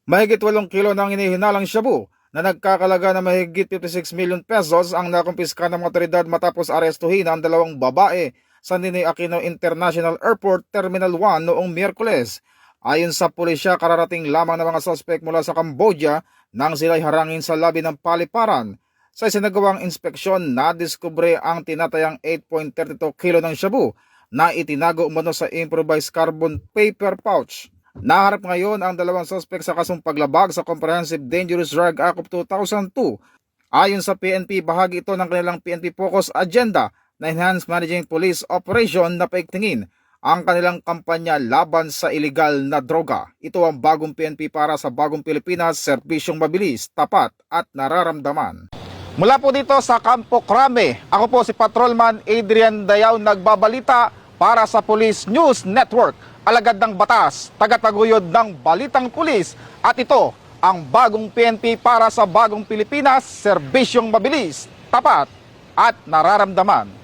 Mahigit 8 kilo ng hinihinalang shabu na nagkakalaga na mahigit 56 million pesos ang nakumpiska ng mga otoridad matapos arestuhin ang dalawang babae sa Ninoy Aquino International Airport Terminal 1 noong Miyerkules. Ayon sa pulisya, kararating lamang ng mga suspect mula sa Cambodia nang sila'y harangin sa labi ng paliparan. Sa isinagawang inspeksyon, nadiskubre ang tinatayang 8.32 kilo ng shabu na itinago umano sa improvised carbon paper pouch. Naharap ngayon ang dalawang suspect sa kasong paglabag sa Comprehensive Dangerous Drug Act of 2002. Ayon sa PNP, bahagi ito ng kanilang PNP Focus Agenda na Enhanced Managing Police Operation na paigtingin ang kanilang kampanya laban sa iligal na droga. Ito ang bagong PNP para sa bagong Pilipinas, serbisyong mabilis, tapat at nararamdaman. Mula po dito sa Campo Crame, ako po si Patrolman Adrian Dayaw nagbabalita para sa Police News Network. Alagad ng batas, tagataguyod ng balitang pulis, at ito ang bagong PNP para sa bagong Pilipinas, serbisyong mabilis, tapat at nararamdaman.